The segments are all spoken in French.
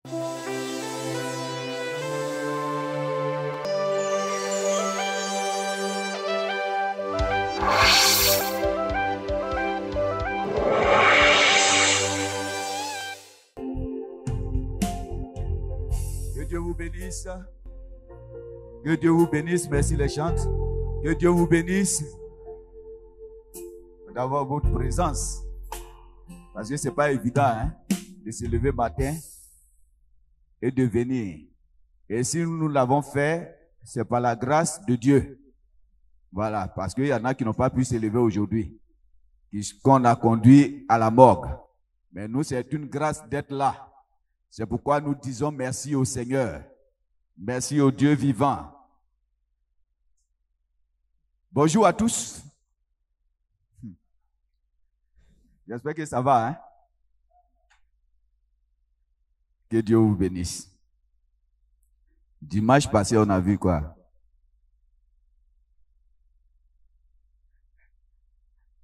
Que Dieu vous bénisse. Que Dieu vous bénisse. Merci les chantes. Que Dieu vous bénisse d'avoir votre présence. Parce que ce n'est pas évident de se lever matin et de venir. Et si nous l'avons fait, c'est par la grâce de Dieu. Voilà, parce qu'il y en a qui n'ont pas pu se lever aujourd'hui, qu'on a conduit à la morgue. Mais nous, c'est une grâce d'être là. C'est pourquoi nous disons merci au Seigneur. Merci au Dieu vivant. Bonjour à tous. J'espère que ça va, Que Dieu vous bénisse. Dimanche passé, on a vu quoi?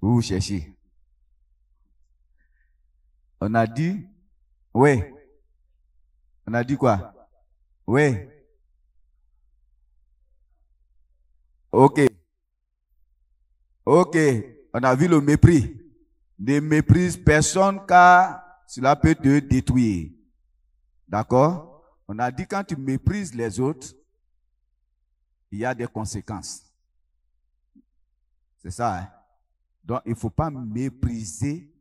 Vous cherchez. On a dit, oui. On a dit quoi? Oui. Ok. Ok. On a vu le mépris. Ne méprise personne car cela peut te détruire. D'accord? On a dit quand tu méprises les autres, il y a des conséquences. C'est ça, Donc, il ne faut pas mépriser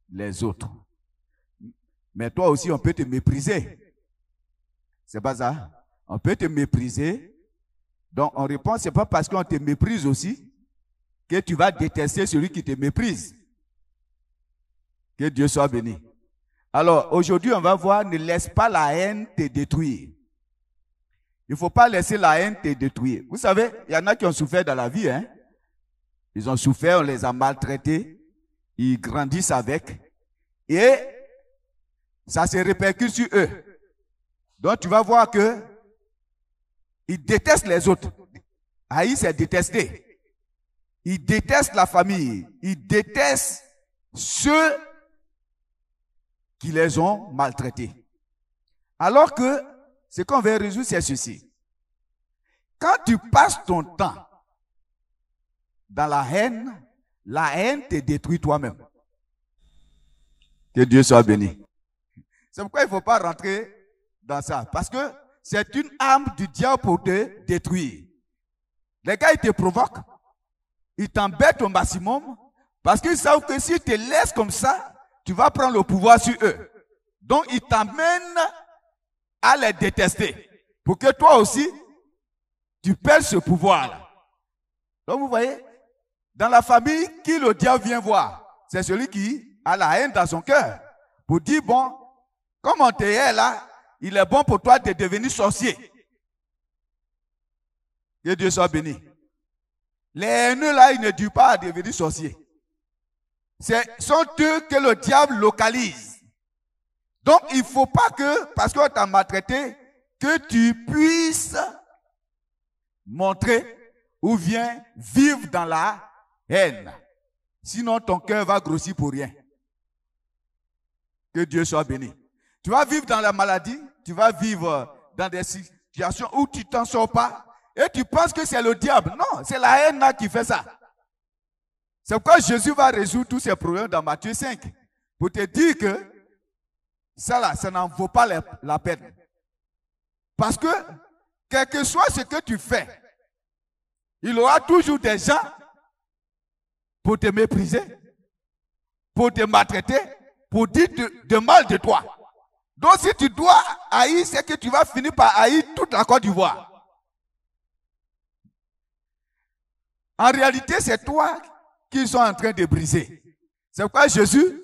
les autres. Mais toi aussi, on peut te mépriser. C'est pas ça? On peut te mépriser. Donc, on répond, c'est pas parce qu'on te méprise aussi que tu vas détester celui qui te méprise. Que Dieu soit béni. Alors, aujourd'hui, on va voir, ne laisse pas la haine te détruire. Il ne faut pas laisser la haine te détruire. Vous savez, il y en a qui ont souffert dans la vie, Ils ont souffert, on les a maltraités. Ils grandissent avec. Et ça se répercute sur eux. Donc, tu vas voir que ils détestent les autres. Haïr, c'est détester. Ils détestent la famille. Ils détestent ceux qui les ont maltraités. Alors que ce qu'on veut résoudre, c'est ceci. Quand tu passes ton temps dans la haine te détruit toi-même. Que Dieu soit béni. C'est pourquoi il ne faut pas rentrer dans ça. Parce que c'est une arme du diable pour te détruire. Les gars, ils te provoquent. Ils t'embêtent au maximum. Parce qu'ils savent que s'ils te laissent comme ça, tu vas prendre le pouvoir sur eux. Donc, ils t'amènent à les détester. Pour que toi aussi, tu perds ce pouvoir-là. Donc, vous voyez, dans la famille, qui le diable vient voir? C'est celui qui a la haine dans son cœur. Pour dire, bon, comme on t'est là, il est bon pour toi de devenir sorcier. Que Dieu soit béni. Les haineux là, ils ne durent pas à devenir sorciers. Ce sont eux que le diable localise. Donc, il ne faut pas que, parce qu'on t'a maltraité, que tu puisses montrer ou bien vivre dans la haine. Sinon, ton cœur va grossir pour rien. Que Dieu soit béni. Tu vas vivre dans la maladie, tu vas vivre dans des situations où tu ne t'en sors pas et tu penses que c'est le diable. Non, c'est la haine là qui fait ça. C'est pourquoi Jésus va résoudre tous ces problèmes dans Matthieu 5. Pour te dire que ça là, ça n'en vaut pas la peine. Parce que, quel que soit ce que tu fais, il y aura toujours des gens pour te mépriser, pour te maltraiter, pour dire de mal de toi. Donc si tu dois haïr, c'est que tu vas finir par haïr toute la Côte d'Ivoire. En réalité, c'est toi qu'ils sont en train de briser. C'est pourquoi Jésus,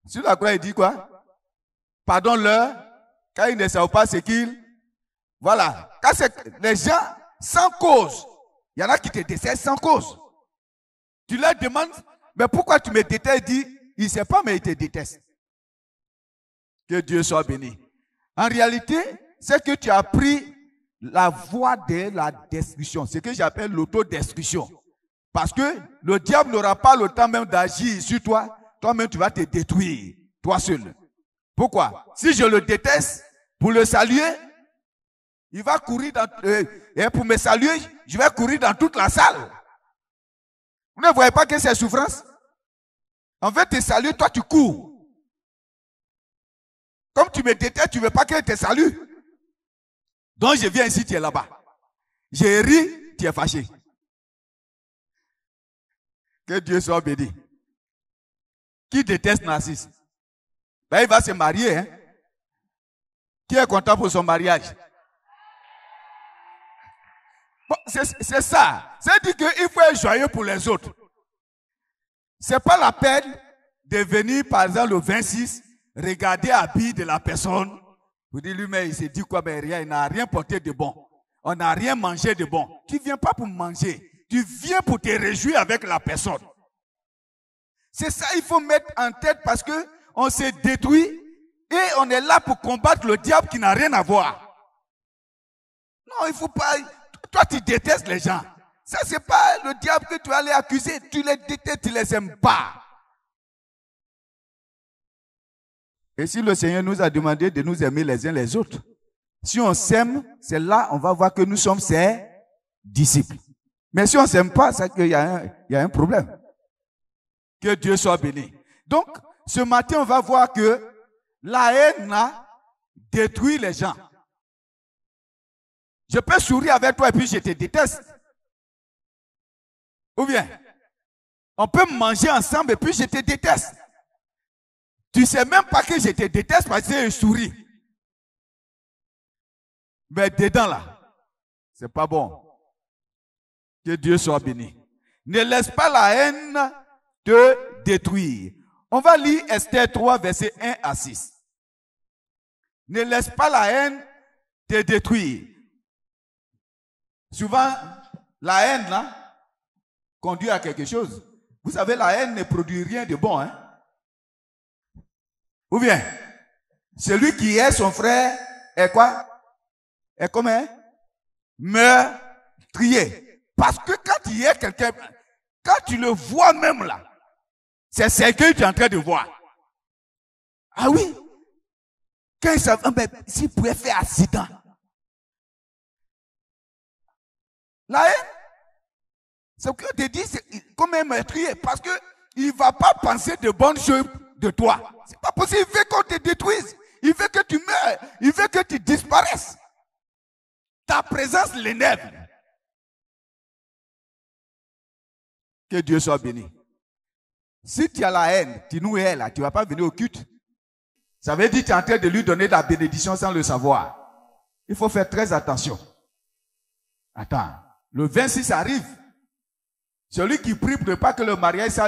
sur la croix, il dit quoi? Pardonne-leur, car ils ne savent pas ce qu'ils... Voilà. Quand c'est les gens sans cause, il y en a qui te détestent sans cause. Tu leur demandes, mais pourquoi tu me détestes? Il dit, il ne sait pas, mais il te déteste. Que Dieu soit béni. En réalité, c'est que tu as pris la voie de la destruction. Ce que j'appelle l'autodestruction. Parce que le diable n'aura pas le temps même d'agir sur toi. Toi-même, tu vas te détruire. Toi seul. Pourquoi? Si je le déteste, pour le saluer, il va courir et pour me saluer, je vais courir dans toute la salle. Vous ne voyez pas que c'est souffrance? En fait, te saluer, toi tu cours. Comme tu me détestes, tu ne veux pas que je te salue. Donc je viens ici, tu es là-bas. Je ris, tu es fâché. Que Dieu soit béni. Qui déteste Narcisse? Ben, il va se marier. Hein? Qui est content pour son mariage? Bon, c'est ça. C'est-à-dire qu'il faut être joyeux pour les autres. Ce n'est pas la peine de venir, par exemple, le 26, regarder l'habit de la personne. Vous dites lui-même, il s'est dit quoi? Ben rien, il n'a rien porté de bon. On n'a rien mangé de bon. Tu ne viens pas pour manger. Tu viens pour te réjouir avec la personne. C'est ça qu'il faut mettre en tête parce qu'on s'est détruit et on est là pour combattre le diable qui n'a rien à voir. Non, il ne faut pas... Toi, tu détestes les gens. Ça, ce n'est pas le diable que tu vas aller accuser. Tu les détestes, tu ne les aimes pas. Et si le Seigneur nous a demandé de nous aimer les uns les autres, si on s'aime, c'est là on va voir que nous sommes ses disciples. Mais si on ne s'aime pas, c'est qu'il y a un problème. Que Dieu soit béni. Donc, ce matin, on va voir que la haine a détruit les gens. Je peux sourire avec toi et puis je te déteste. Ou bien, on peut manger ensemble et puis je te déteste. Tu ne sais même pas que je te déteste parce que je souris. Mais dedans là, c'est pas bon. Que Dieu soit béni. Ne laisse pas la haine te détruire. On va lire Esther 3, versets 1 à 6. Ne laisse pas la haine te détruire. Souvent, la haine là conduit à quelque chose. Vous savez, la haine ne produit rien de bon. Hein? Ou bien, celui qui est son frère est quoi? Est comme un meurtrier. Parce que quand il y a quelqu'un, quand tu le vois même là, c'est ce que tu es en train de voir. Ah oui? Quand il savait, s'il pouvait faire accident. La haine, c'est ce que je te dis, c'est comme un meurtrier. Parce qu'il ne va pas penser de bonnes choses de toi. C'est pas possible. Il veut qu'on te détruise. Il veut que tu meurs. Il veut que tu disparaisses. Ta présence l'énerve. Que Dieu soit béni. Si tu as la haine, tu nous hais là, tu ne vas pas venir au culte. Ça veut dire que tu es en train de lui donner de la bénédiction sans le savoir. Il faut faire très attention. Attends, le 26 arrive. Celui qui prie pour ne pas que le mariage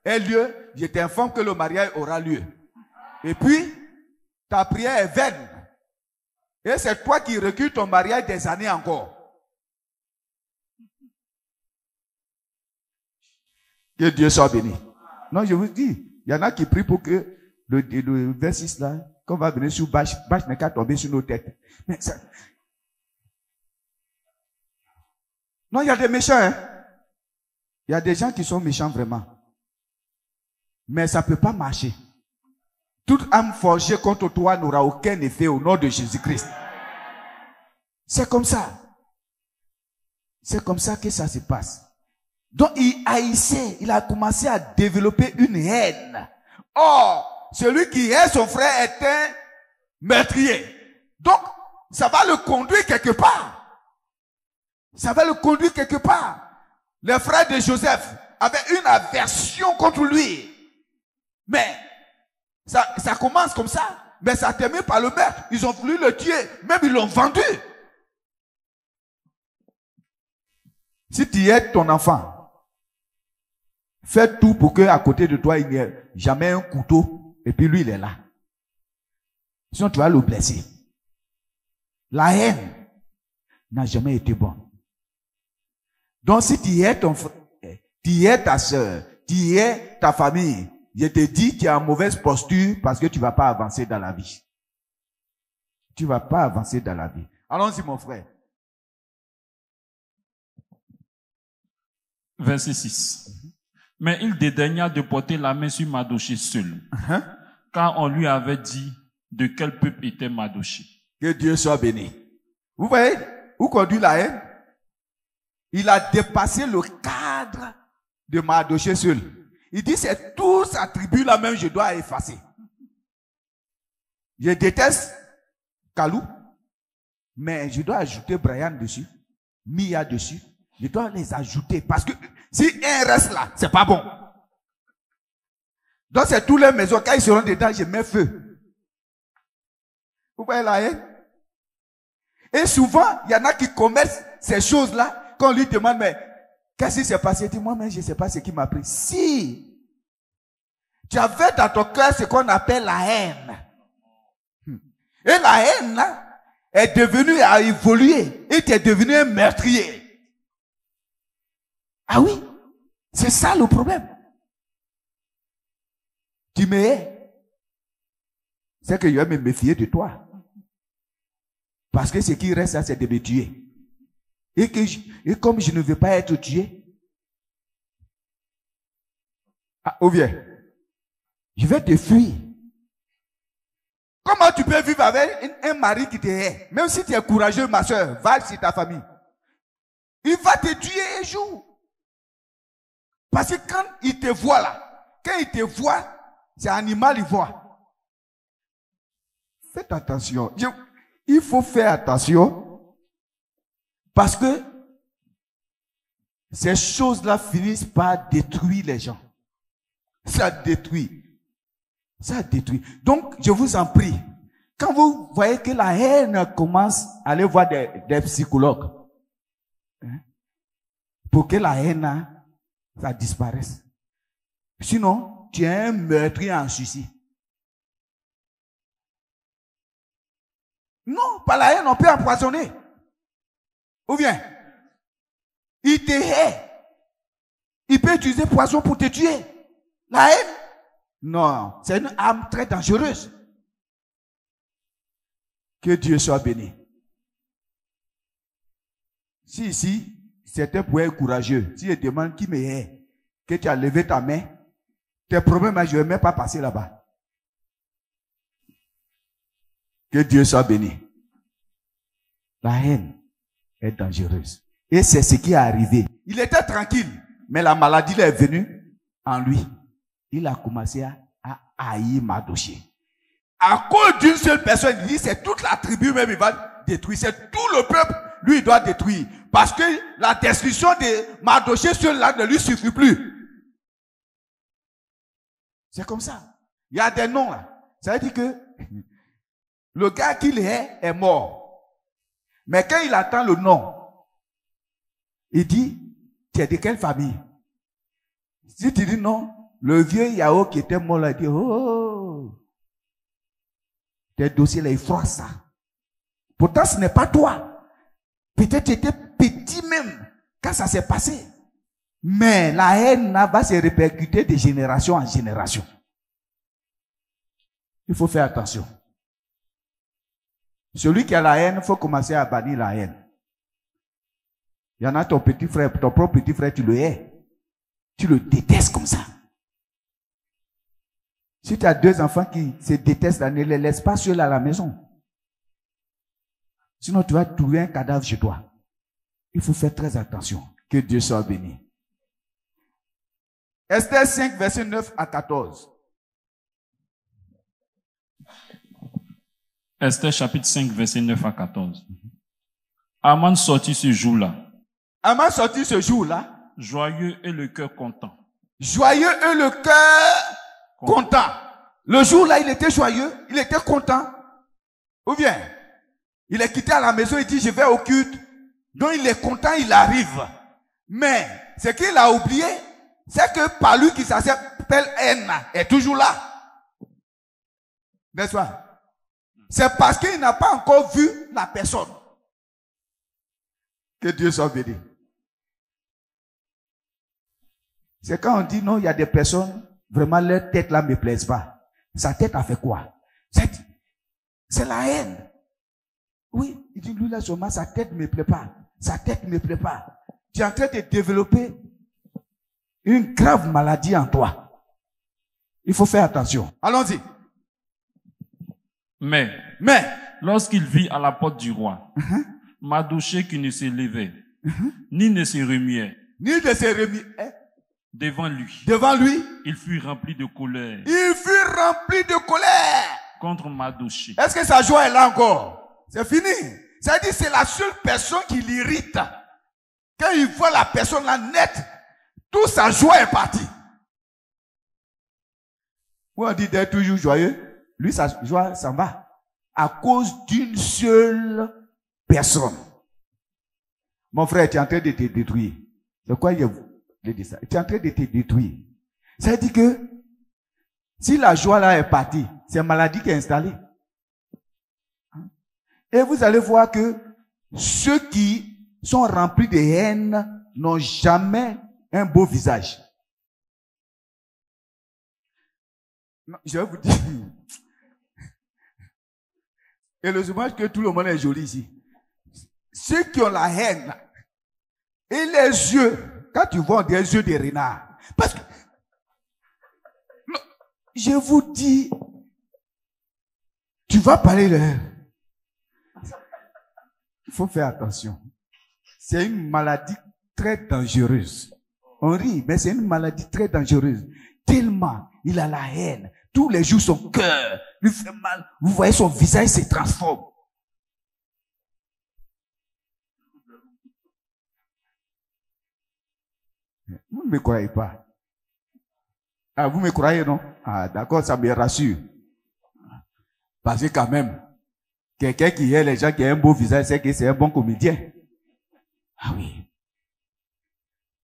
ait lieu, je t'informe que le mariage aura lieu. Et puis, ta prière est vaine. Et c'est toi qui recules ton mariage des années encore. Que Dieu soit béni. Non, je vous dis, il y en a qui prient pour que le 26 là, quand on va venir sur bâche n'est qu'à tomber sur nos têtes. Mais ça... Non, il y a des méchants. Hein? Il y a des gens qui sont méchants vraiment. Mais ça ne peut pas marcher. Toute âme forgée contre toi n'aura aucun effet au nom de Jésus-Christ. C'est comme ça. C'est comme ça que ça se passe. Donc il haïssait, il a commencé à développer une haine. Or, celui qui est son frère est un meurtrier. Donc, ça va le conduire quelque part. Ça va le conduire quelque part. Les frères de Joseph avaient une aversion contre lui. Mais, ça commence comme ça. Mais ça termine par le meurtre. Ils ont voulu le tuer. Même ils l'ont vendu. Si tu aides ton enfant, fais tout pour qu'à côté de toi, il n'y ait jamais un couteau. Et puis lui, il est là. Sinon, tu vas le blesser. La haine n'a jamais été bonne. Donc, si tu aides ton frère, tu aides ta soeur, tu aides ta famille, je te dis, tu es en mauvaise posture parce que tu ne vas pas avancer dans la vie. Tu ne vas pas avancer dans la vie. Allons-y, mon frère. Verset 6. Mais il dédaigna de porter la main sur Mardochée seul, car on lui avait dit de quel peuple était Mardochée. Que Dieu soit béni. Vous voyez où conduit la haine? Il a dépassé le cadre de Mardochée seul. Il dit, c'est tous sa tribu là même, je dois effacer. Je déteste Kalou, mais je dois ajouter Brian dessus, Mia dessus. Je dois les ajouter parce que si un reste là, c'est pas bon. Donc c'est toutes les maisons, quand ils seront dedans, je mets feu. Vous voyez la haine? Et souvent, il y en a qui commettent ces choses-là, quand on lui demande, mais qu'est-ce qui s'est passé? Il dit, moi-même, je ne sais pas ce qui m'a pris. Si tu avais dans ton cœur ce qu'on appelle la haine. Et la haine, là, est devenue, a évolué. Et tu es devenu un meurtrier. Ah oui, c'est ça le problème. Tu me hais. C'est que je vais me méfier de toi. Parce que ce qui reste là, c'est de me tuer. Et comme je ne veux pas être tué, ou bien, je vais te fuir. Comment tu peux vivre avec un mari qui te hait? Même si tu es courageux, ma soeur, va chez ta famille. Il va te tuer un jour. Parce que quand il te voit là, quand il te voit, c'est animal, il voit. Faites attention. Il faut faire attention. Parce que ces choses-là finissent par détruire les gens. Ça détruit. Ça détruit. Donc, je vous en prie, quand vous voyez que la haine commence, allez voir des psychologues. Hein, pour que la haine, ça disparaisse. Sinon, tu es un meurtrier en suicide. Non, par la haine, on peut empoisonner. Ou bien, il te hait. Il peut utiliser poison pour te tuer. La haine, non, c'est une arme très dangereuse. Que Dieu soit béni. Si ici, c'était pour être courageux, si je demande qui me hait, que tu as levé ta main, tes problèmes, je ne vais même pas passer là-bas. Que Dieu soit béni. La haine est dangereuse. Et c'est ce qui est arrivé. Il était tranquille, mais la maladie est venue en lui. Il a commencé à haïr Mardochée. À cause d'une seule personne, il dit c'est toute la tribu même, il va détruire. C'est tout le peuple, lui, il doit détruire. Parce que la destruction de Mardochée seul-là ne lui suffit plus. C'est comme ça. Il y a des noms là. Ça veut dire que le gars qu'il est mort. Mais quand il attend le nom, il dit, tu es de quelle famille? Si tu dis non, le vieux Yao qui était mort là, il dit, oh, tes dossiers là, il froisse ça. Pourtant, ce n'est pas toi. Peut-être tu étais petit même quand ça s'est passé. Mais la haine va se répercuter de génération en génération. Il faut faire attention. Celui qui a la haine, il faut commencer à bannir la haine. Il y en a ton petit frère, ton propre petit frère, tu le hais. Tu le détestes comme ça. Si tu as deux enfants qui se détestent, ne les laisse pas seuls à la maison. Sinon, tu vas trouver un cadavre chez toi. Il faut faire très attention. Que Dieu soit béni. Esther 5, verset 9 à 14. Esther chapitre 5, verset 9 à 14. Aman sortit ce jour-là. Aman sortit ce jour-là. Joyeux et le cœur content. Joyeux et le cœur content. Le jour-là, il était joyeux, il était content. Ou bien, il est quitté à la maison, il dit, je vais au culte. Donc, il est content, il arrive. Mais, ce qu'il a oublié, c'est que par lui qui s'appelle haine est toujours là. N'est-ce pas? C'est parce qu'il n'a pas encore vu la personne. Que Dieu soit béni. C'est quand on dit non, il y a des personnes, vraiment leur tête là ne me plaise pas. Sa tête a fait quoi? C'est la haine. Oui, il dit lui là seulement, sa tête ne me plaît pas. Sa tête ne me plaît pas. Tu es en train de développer une grave maladie en toi. Il faut faire attention. Allons-y. Mais, lorsqu'il vit à la porte du roi, Mardochée qui ne se levait, ni ne se remuait, devant lui, il fut rempli de colère. Contre Mardochée. Est-ce que sa joie est là encore? C'est fini. C'est-à-dire c'est la seule personne qui l'irrite. Quand il voit la personne là nette, toute sa joie est partie. On dit d'être toujours joyeux. Lui, sa joie s'en va. À cause d'une seule personne. Mon frère, tu es en train de te détruire. C'est quoi il dit ça? Tu es en train de te détruire. Ça veut dire que si la joie là est partie, c'est la maladie qui est installée. Et vous allez voir que ceux qui sont remplis de haine n'ont jamais un beau visage. Non, je vais vous dire. Et le dommage que tout le monde est joli ici. Ceux qui ont la haine et les yeux, quand tu vois des yeux de renard, parce que je vous dis, tu vas parler de... Il faut faire attention. C'est une maladie très dangereuse. On rit, mais c'est une maladie très dangereuse. Tellement il a la haine. Tous les jours, son cœur lui fait mal. Vous voyez, son visage se transforme. Vous ne me croyez pas. Ah, vous me croyez, non? Ah, d'accord, ça me rassure. Parce que quand même, quelqu'un qui est les gens qui a un beau visage, c'est que c'est un bon comédien. Ah oui.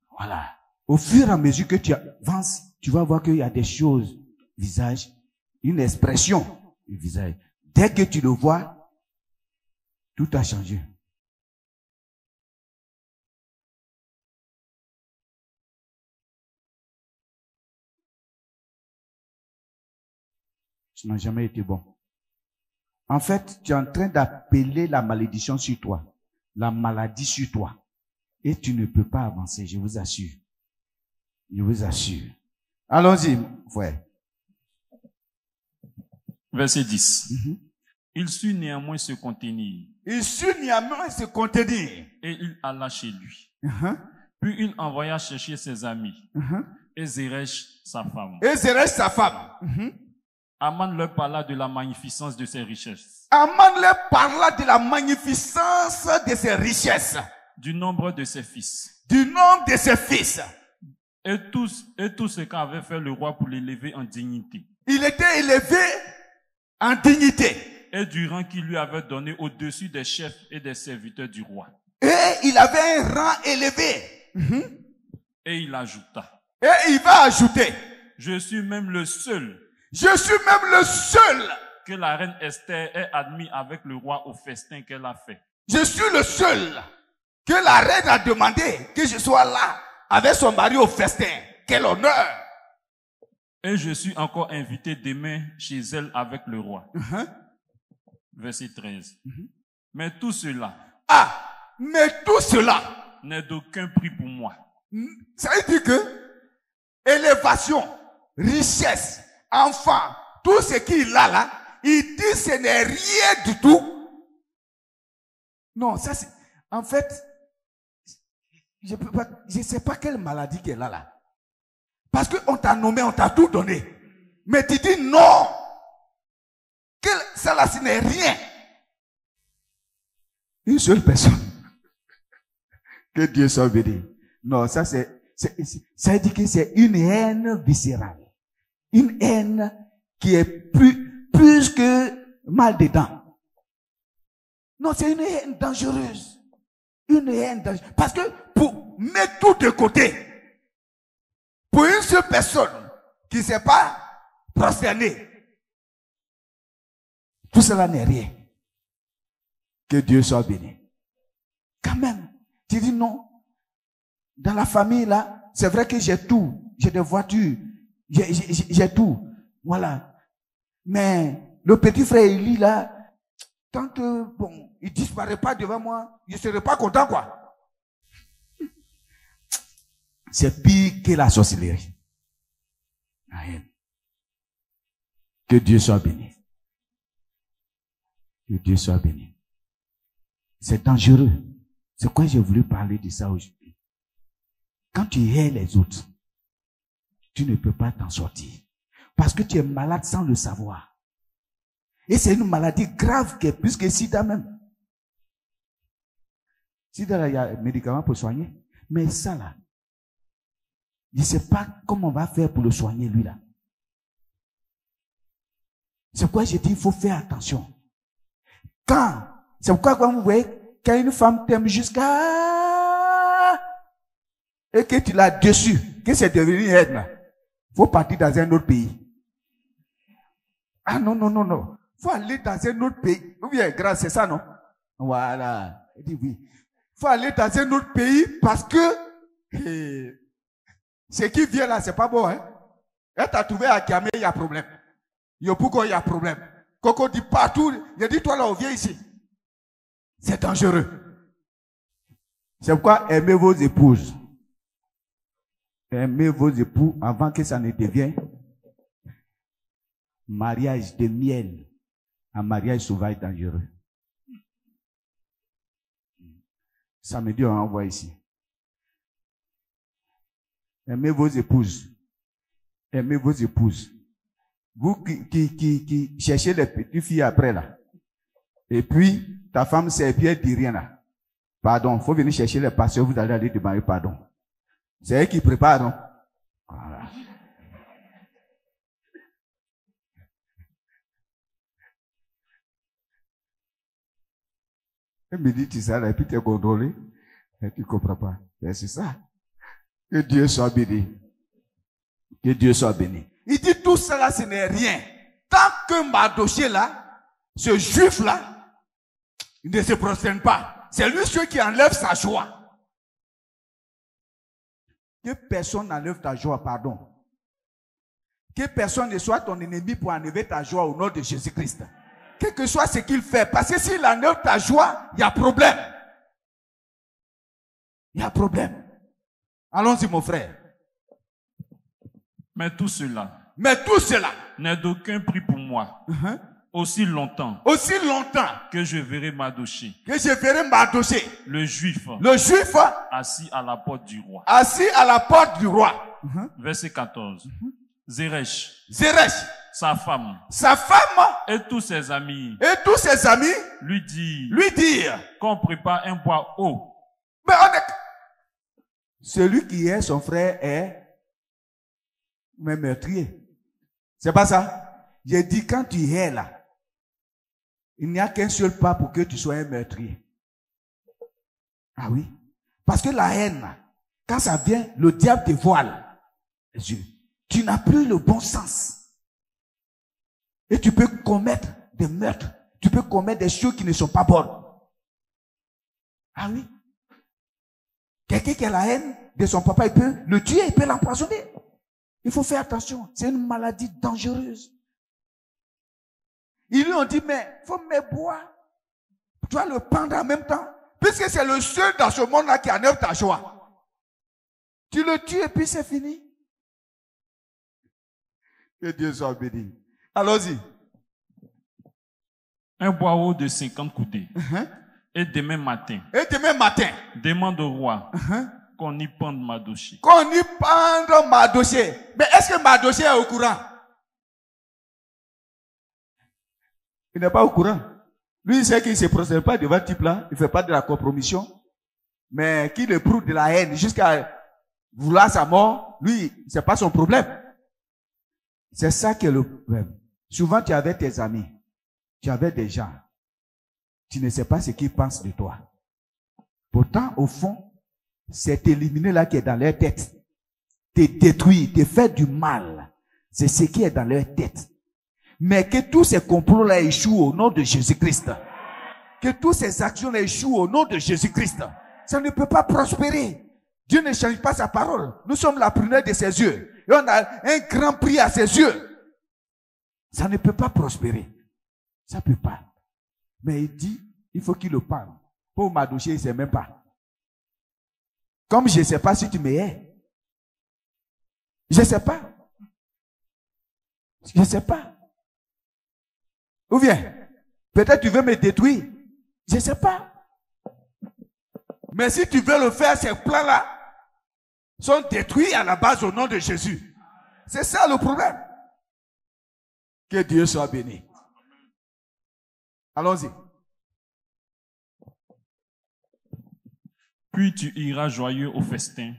Voilà. Au fur et à mesure que tu avances, tu vas voir qu'il y a des choses, visage, une expression du visage. Dès que tu le vois, tout a changé. Tu n'as jamais été bon. En fait, tu es en train d'appeler la malédiction sur toi, la maladie sur toi. Et tu ne peux pas avancer, je vous assure. Je vous assure. Allons-y, frère. Verset 10. Il sut néanmoins se contenir. Il sut néanmoins se contenir. Et il alla chez lui. Puis il envoya chercher ses amis. Et Zeresh, sa femme. Aman leur parla de la magnificence de ses richesses. Du nombre de ses fils. Et tout ce qu'avait fait le roi pour l'élever en dignité. Il était élevé en dignité. Et du rang qu'il lui avait donné au-dessus des chefs et des serviteurs du roi. Et il avait un rang élevé. Et il ajouta. Et il va ajouter. Je suis même le seul que la reine Esther ait admis avec le roi au festin qu'elle a fait. Je suis le seul que la reine a demandé que je sois là avec son mari au festin. Quel honneur! Et je suis encore invité demain chez elle avec le roi. Verset 13. Mais tout cela. N'est d'aucun prix pour moi. Ça veut dire que élévation, richesse, enfant, tout ce qu'il a là, il dit ce n'est rien du tout. Non, ça c'est... En fait, je ne sais pas quelle maladie qu'elle a là. Parce qu'on t'a nommé, on t'a tout donné. Mais tu dis non. Ça là, ce n'est rien. Une seule personne. Que Dieu soit béni. Non, ça ça dit que c'est une haine viscérale. Une haine qui est plus que mal dedans. Non, c'est une haine dangereuse. Une haine dangereuse. Parce que pour mettre tout de côté, pour une seule personne qui ne s'est pas prosternée, tout cela n'est rien. Que Dieu soit béni. Quand même, tu dis non. Dans la famille là, c'est vrai que j'ai tout. J'ai des voitures. J'ai tout. Voilà. Mais le petit frère Élie là, tant que bon, il disparaît pas devant moi, je ne serai pas content quoi. C'est pire que la sorcellerie. Que Dieu soit béni. Que Dieu soit béni. C'est dangereux. C'est pourquoi j'ai voulu parler de ça aujourd'hui. Quand tu hais les autres, tu ne peux pas t'en sortir. Parce que tu es malade sans le savoir. Et c'est une maladie grave qui est plus que sida même. Sida, là, il y a un médicament pour soigner. Mais ça, là, je ne sais pas comment on va faire pour le soigner, lui, là. C'est pourquoi j'ai dit, il faut faire attention. C'est pourquoi quand vous voyez, quand une femme t'aime jusqu'à, et que tu l'as dessus, que c'est devenu une haine, il faut partir dans un autre pays. Ah non, non, non, non. Il faut aller dans un autre pays. Ou bien, grâce, c'est ça, non? Voilà. Il dit oui. Il faut aller dans un autre pays parce que ce qui vient là, c'est pas bon, hein? Elle t'a trouvé à Kiamé, il y a problème. Yopouko, il y a problème. Coco dit partout, il dit toi là, on vient ici. C'est dangereux. C'est pourquoi aimez vos épouses. Aimez vos époux avant que ça ne devienne mariage de miel, un mariage sauvage dangereux. Samedi, on envoie ici. Aimez vos épouses. Aimez vos épouses. Vous qui cherchez les petites filles après là. Et puis, ta femme c'est puis elle dit rien là. Pardon, il faut venir chercher les pasteurs, vous allez aller demander pardon. C'est elle qui prépare, non? Voilà. Elle me dit, tu sais, là, et puis tu es contrôlé. Et tu ne comprends pas. C'est ça. Que Dieu soit béni. Que Dieu soit béni. Il dit tout cela, ce n'est rien. Tant que Mardoché là, ce juif là, il ne se prosterne pas. C'est lui celui qui enlève sa joie. Que personne n'enlève ta joie, pardon. Que personne ne soit ton ennemi pour enlever ta joie au nom de Jésus-Christ. Quel que soit ce qu'il fait, parce que s'il enlève ta joie, il y a problème. Il y a problème. Allons-y, mon frère. Mais tout cela n'est d'aucun prix pour moi. Aussi longtemps que je verrai Mardoché, le juif, assis à la porte du roi. Verset 14. Zeresh, sa femme, et tous ses amis, lui dire qu'on prépare un bois haut. Mais celui qui est son frère est même meurtrier. C'est pas ça? J'ai dit quand tu es là, il n'y a qu'un seul pas pour que tu sois un meurtrier. Ah oui? Parce que la haine, quand ça vient, le diable te voile les yeux. Tu n'as plus le bon sens. Et tu peux commettre des meurtres. Tu peux commettre des choses qui ne sont pas bonnes. Ah oui? Quelqu'un qui a la haine de son papa, il peut le tuer, il peut l'empoisonner. Il faut faire attention. C'est une maladie dangereuse. Ils lui ont dit, mais il faut me boire. Tu dois le prendre en même temps. Puisque c'est le seul dans ce monde-là qui enlève ta joie. Tu le tues et puis c'est fini. Que Dieu soit béni. Allons-y. Un bois haut de 50 coudées. Et demain matin. Demande au roi. Qu'on y pende Mardoché. Mais est-ce que Mardoché est au courant? Il n'est pas au courant. Lui, il sait qu'il ne se procède pas devant ce type-là. Il ne fait pas de la compromission. Mais qu'il éprouve de la haine jusqu'à vouloir sa mort, lui, ce n'est pas son problème. C'est ça qui est le problème. Souvent, tu avais tes amis. Tu avais des gens. Tu ne sais pas ce qu'ils pensent de toi. Pourtant, au fond, cet éliminé-là qui est dans leur tête, te détruit, te fait du mal. C'est ce qui est dans leur tête. Mais que tous ces complots-là échouent au nom de Jésus-Christ. Que toutes ces actions-là échouent au nom de Jésus-Christ. Ça ne peut pas prospérer. Dieu ne change pas sa parole. Nous sommes la prunelle de ses yeux. Et on a un grand prix à ses yeux. Ça ne peut pas prospérer. Ça ne peut pas. Mais il dit, il faut qu'il le parle. Pour Mardoché, il ne sait même pas. Comme je ne sais pas si tu me hais. Je ne sais pas. Je ne sais pas. Ou bien, Peut-être tu veux me détruire. Je ne sais pas. Mais si tu veux le faire, ces plans-là sont détruits à la base au nom de Jésus. C'est ça le problème. Que Dieu soit béni. Allons-y. Puis tu iras joyeux au festin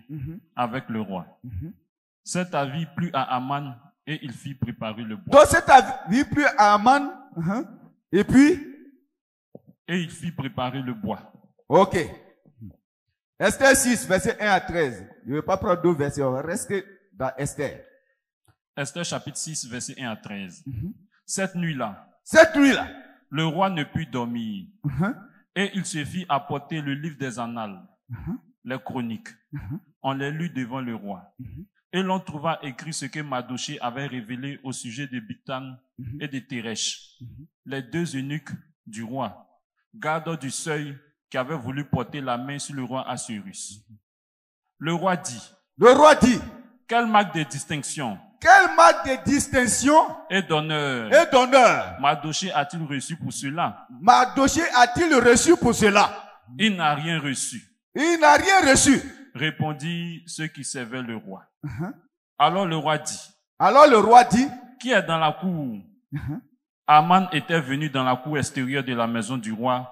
avec le roi. Cet avis plut à Aman et il fit préparer le bois. Donc cet avis plut à Aman et puis? Et il fit préparer le bois. Ok. Esther 6, verset 1 à 13. Je ne vais pas prendre 2 versets, on va rester dans Esther. Esther chapitre 6, verset 1 à 13. Cette nuit-là, le roi ne put dormir. Et il se fit apporter le livre des annales, les chroniques. On les lut devant le roi. Et l'on trouva écrit ce que Mardochée avait révélé au sujet de Bigthan et de Téresh, les 2 eunuques du roi, gardes du seuil qui avaient voulu porter la main sur le roi Assuérus. Le roi dit, quelle marque de distinction et d'honneur Mardochée a-t-il reçu pour cela? Il n'a rien reçu. Répondit ceux qui servaient le roi. Alors le roi dit, qui est dans la cour? Aman était venu dans la cour extérieure de la maison du roi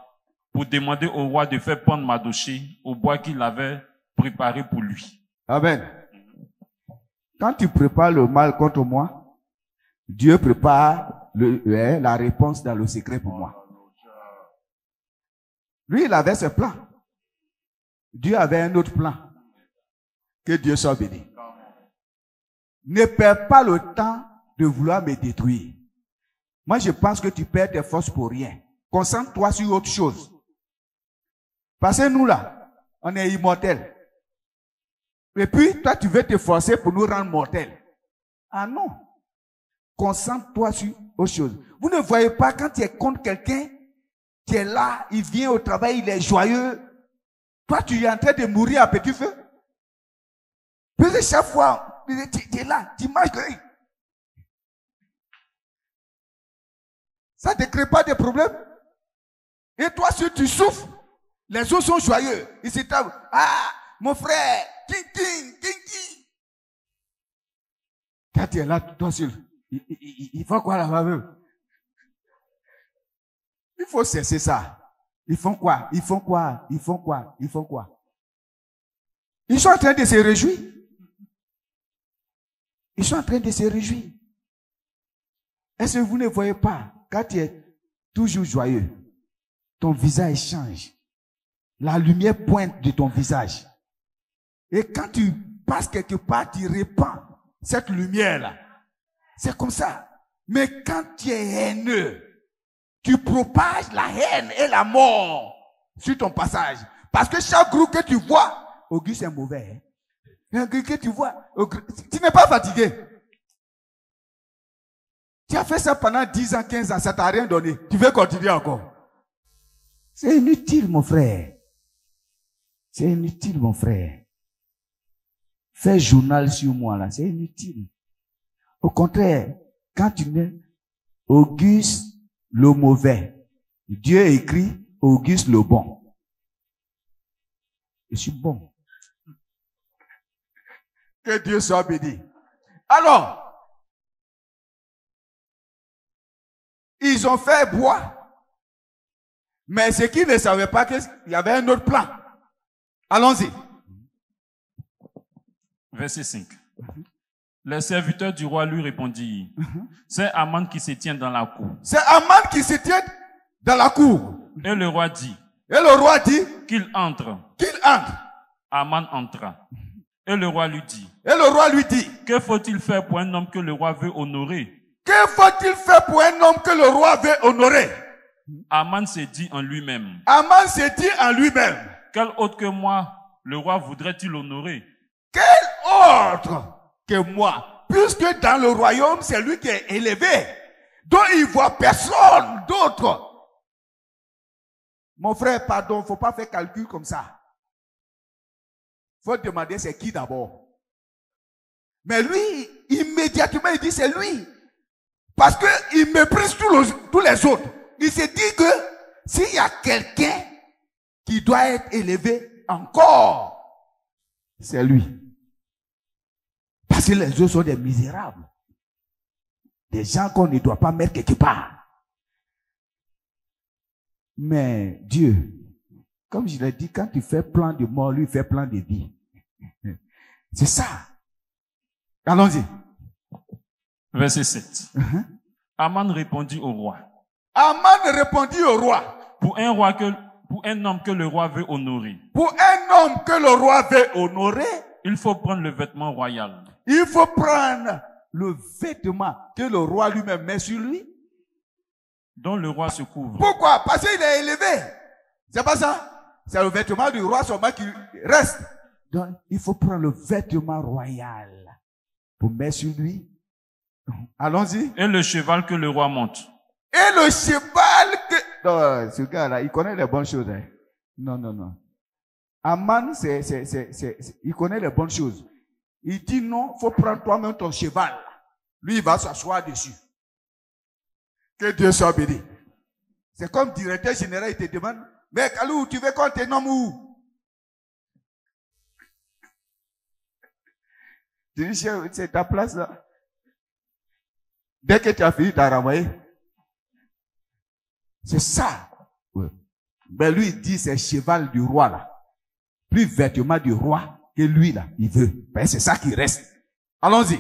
pour demander au roi de faire prendre Mardochée au bois qu'il avait préparé pour lui. Amen. Quand tu prépares le mal contre moi, Dieu prépare la réponse dans le secret pour moi. Lui, il avait ce plan. Dieu avait un autre plan. Que Dieu soit béni. Ne perds pas le temps de vouloir me détruire. Moi, je pense que tu perds tes forces pour rien. Concentre-toi sur autre chose. Parce que nous, là, on est immortels. Et puis, toi, tu veux te forcer pour nous rendre mortels. Ah non. Concentre-toi sur autre chose. Vous ne voyez pas quand tu es contre quelqu'un, tu es là, il vient au travail, il est joyeux. Toi, tu es en train de mourir à petit feu. Puis chaque fois, tu es là, tu manges rien. Ça ne te crée pas de problème. Et toi, si tu souffres, les autres sont joyeux. Ils se tapent. Ah, mon frère, ting, ting, ting, ting. Quand tu es là, toi seul, il faut quoi là-bas même? Il faut cesser ça. Ils font quoi? Ils font quoi? Ils font quoi? Ils font quoi? Ils sont en train de se réjouir. Ils sont en train de se réjouir. Est-ce que vous ne voyez pas, quand tu es toujours joyeux, ton visage change. La lumière pointe de ton visage. Et quand tu passes quelque part, tu répands cette lumière-là. C'est comme ça. Mais quand tu es haineux, tu propages la haine et la mort sur ton passage. Parce que chaque groupe que tu vois, Auguste est mauvais. Un groupe que tu vois, tu n'es pas fatigué. Tu as fait ça pendant 10 ans, 15 ans, ça t'a rien donné. Tu veux continuer encore. C'est inutile, mon frère. C'est inutile, mon frère. Fais journal sur moi, là. C'est inutile. Au contraire, quand tu mets Auguste le mauvais, Dieu écrit Auguste le bon. Je suis bon. Que Dieu soit béni. Alors, ils ont fait bois. Mais ce qu'ils ne savaient pas, qu'il y avait un autre plan. Allons-y. Verset 5. Les serviteurs du roi lui répondirent, c'est Aman qui se tient dans la cour. C'est Aman qui se tient dans la cour. Et le roi dit, qu'il entre. Aman entra. Et le roi lui dit, que faut-il faire pour un homme que le roi veut honorer? Aman se dit en lui-même. Quel autre que moi, le roi voudrait-il honorer? Quel autre que moi? Puisque dans le royaume, c'est lui qui est élevé. Donc il voit personne d'autre. Mon frère, pardon, il ne faut pas faire calcul comme ça. Il faut demander c'est qui d'abord. Mais lui, immédiatement, il dit c'est lui. Parce qu'il méprise tous les autres. il se dit que s'il y a quelqu'un qui doit être élevé encore, c'est lui. Parce que les autres sont des misérables. Des gens qu'on ne doit pas mettre quelque part. Mais Dieu, comme je l'ai dit, quand tu fais plan de mort, lui fait plan de vie. C'est ça. Allons-y. Verset 7. Aman répondit au roi. Aman répondit au roi. Pour un homme que le roi veut honorer. Pour un homme que le roi veut honorer. Il faut prendre le vêtement royal. Il faut prendre le vêtement que le roi lui-même met sur lui. Dont le roi se couvre. Pourquoi? Parce qu'il est élevé. C'est pas ça? C'est le vêtement du roi seulement qui reste. Donc, il faut prendre le vêtement royal pour mettre sur lui. Allons-y. Et le cheval que le roi monte. Et le cheval que... Non, ce gars-là, il connaît les bonnes choses. Hein. Non. Aman, il connaît les bonnes choses. Il dit non, faut prendre toi-même ton cheval. Lui, il va s'asseoir dessus. Que Dieu soit béni. C'est comme directeur général, il te demande, mais Kalou, tu veux qu'on te nomme où? Tu dis, c'est ta place là. Dès que tu as fini, tu as renvoyé. C'est ça. Ouais. Mais lui, il dit, c'est cheval du roi là. Plus vêtement du roi que lui là, il veut. Ben, c'est ça qui reste. Allons-y.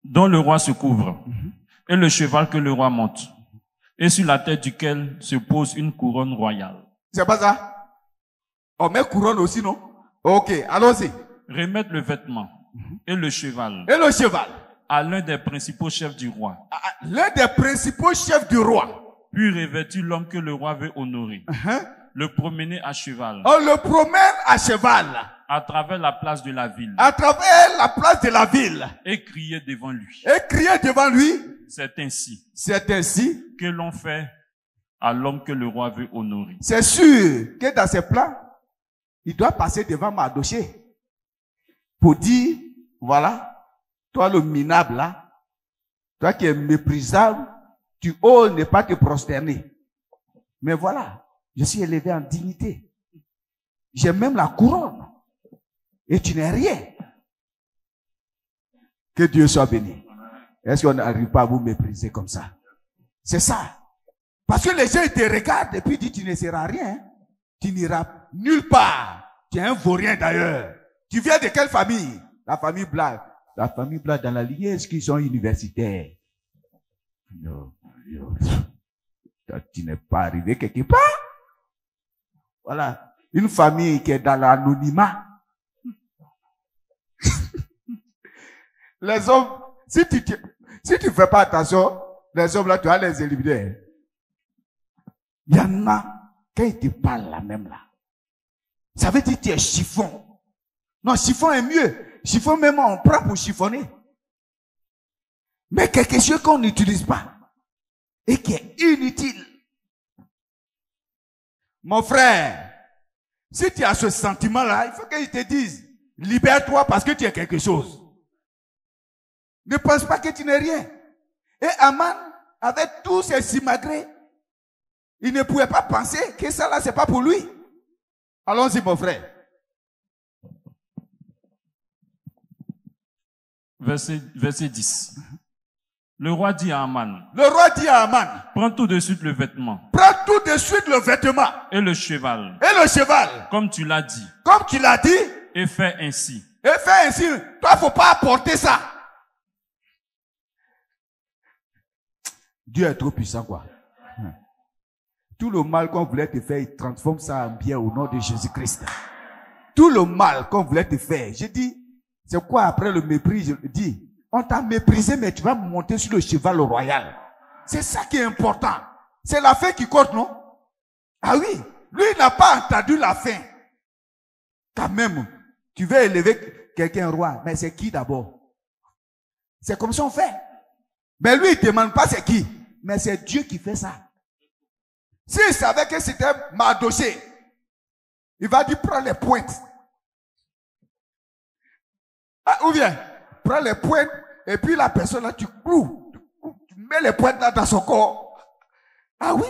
Dont le roi se couvre, et le cheval que le roi monte, et sur la tête duquel se pose une couronne royale. C'est pas ça? On met couronne aussi, non? Ok, allons-y. Remettre le vêtement et le cheval. Et le cheval. À l'un des principaux chefs du roi. L'un des principaux chefs du roi. Puis revêtir l'homme que le roi veut honorer. Le promener à cheval. On le promène à cheval. À travers la place de la ville. À travers la place de la ville. Et crier devant lui. Et crier devant lui. C'est ainsi. C'est ainsi. Que l'on fait à l'homme que le roi veut honorer. C'est sûr que dans ses plans, il doit passer devant Mardoché. Pour dire, voilà, toi le minable là, toi qui es méprisable, tu oses ne pas te prosterner. Mais voilà, je suis élevé en dignité. J'ai même la couronne. Et tu n'es rien. Que Dieu soit béni. Est-ce qu'on n'arrive pas à vous mépriser comme ça? C'est ça. Parce que les gens ils te regardent et puis ils disent tu ne seras rien. Tu n'iras nulle part. Tu es un vaurien d'ailleurs. Tu viens de quelle famille? La famille Blague. La famille Blague dans la lignée, est-ce qu'ils sont universitaires? Non. Tu n'es pas arrivé quelque part. Voilà. Une famille qui est dans l'anonymat. Les hommes, si tu fais pas attention, les hommes là, tu vas les éliminer. Il y en a, quand ils te parlent là même là, ça veut dire que tu es chiffon. Non, chiffon est mieux. Chiffon même on prend pour chiffonner. Mais quelque chose qu'on n'utilise pas et qui est inutile. Mon frère, si tu as ce sentiment là, il faut qu'ils te disent, libère-toi parce que tu es quelque chose. Ne pense pas que tu n'es rien. Et Aman, avec tous ses simagrées, il ne pouvait pas penser que ça là, c'est pas pour lui. Allons-y, mon frère. Verset 10. Le roi dit à Aman. Le roi dit à Aman. Prends tout de suite le vêtement. Prends tout de suite le vêtement. Et le cheval. Et le cheval. Comme tu l'as dit. Comme tu l'as dit. Et fais ainsi. Et fais ainsi. Toi, faut pas apporter ça. Dieu est trop puissant, quoi. Tout le mal qu'on voulait te faire, il transforme ça en bien au nom de Jésus-Christ. Tout le mal qu'on voulait te faire. Je dis, c'est quoi après le mépris? Je dis, on t'a méprisé, mais tu vas monter sur le cheval royal. C'est ça qui est important. C'est la fin qui compte, non? Ah oui, lui il n'a pas entendu la fin. Quand même, tu veux élever quelqu'un roi, mais c'est qui d'abord? C'est comme ça on fait. Mais lui il ne demande pas c'est qui, mais c'est Dieu qui fait ça. S'il savait que c'était Mardoché, il va dire prends les pointes. Ah, ou bien, prends les pointes, et puis la personne là, tu cloues met les pointes là dans son corps. Ah oui,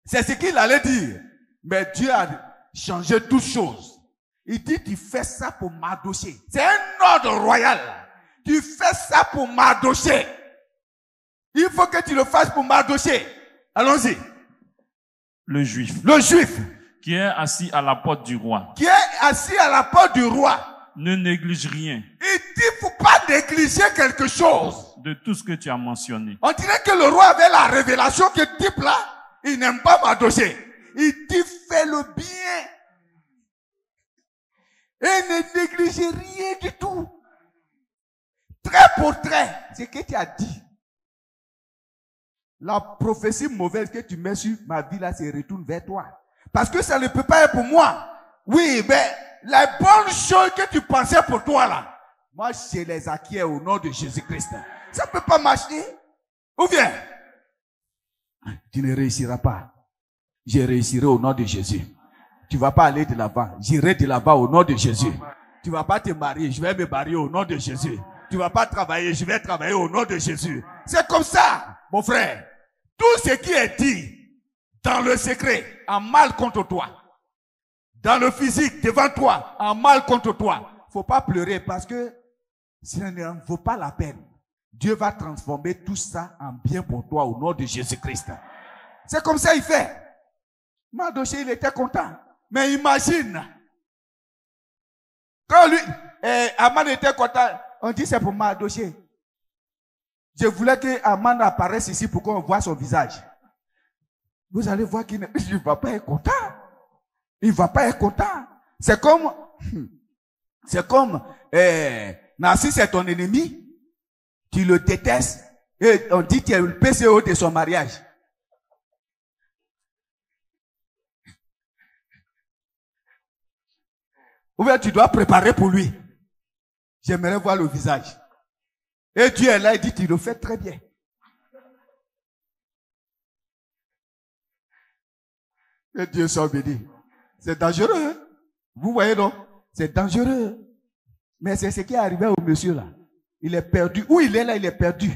c'est ce qu'il allait dire. Mais Dieu a changé toutes choses. Il dit, tu fais ça pour Mardochée. C'est un ordre royal. Tu fais ça pour Mardochée. Il faut que tu le fasses pour Mardochée. Allons-y. Le juif. Le juif. Qui est assis à la porte du roi. Qui est assis à la porte du roi. Ne néglige rien. Il dit, faut pas négliger quelque chose. De tout ce que tu as mentionné. On dirait que le roi avait la révélation que ce type là, il n'aime pas Mardochée. Il dit, fais le bien. Et ne négligez rien du tout. Trait pour trait, c'est ce que tu as dit. La prophétie mauvaise que tu mets sur ma vie là, se retourne vers toi. Parce que ça ne peut pas être pour moi. Oui, mais les bonnes choses que tu pensais pour toi là, moi je les acquiers au nom de Jésus-Christ. Ça ne peut pas marcher. Ou bien, tu ne réussiras pas. Je réussirai au nom de Jésus. Tu ne vas pas aller de l'avant. J'irai de l'avant au nom de Jésus. Tu ne vas pas te marier. Je vais me marier au nom de Jésus. Tu ne vas pas travailler. Je vais travailler au nom de Jésus. C'est comme ça, mon frère. Tout ce qui est dit dans le secret, en mal contre toi. Dans le physique, devant toi, en mal contre toi. Il ne faut pas pleurer parce que ça ne vaut pas la peine. Dieu va transformer tout ça en bien pour toi au nom de Jésus-Christ. C'est comme ça il fait. Mardochée, il était content. Mais imagine, quand lui, Aman était content, on dit c'est pour Mardochée. Je voulais que Aman apparaisse ici pour qu'on voit son visage. Vous allez voir qu'il ne va pas être content. Il ne va pas être content. C'est comme Narcisse est ton ennemi. Tu le détestes. Et on dit qu'il y a le PCO de son mariage. Ou bien tu dois préparer pour lui. J'aimerais voir le visage. Et Dieu est là, il dit, tu le fais très bien. Et Dieu soit béni. C'est dangereux. Hein? Vous voyez non? C'est dangereux. Mais c'est ce qui est arrivé au monsieur là. Il est perdu. Où il est là, il est perdu.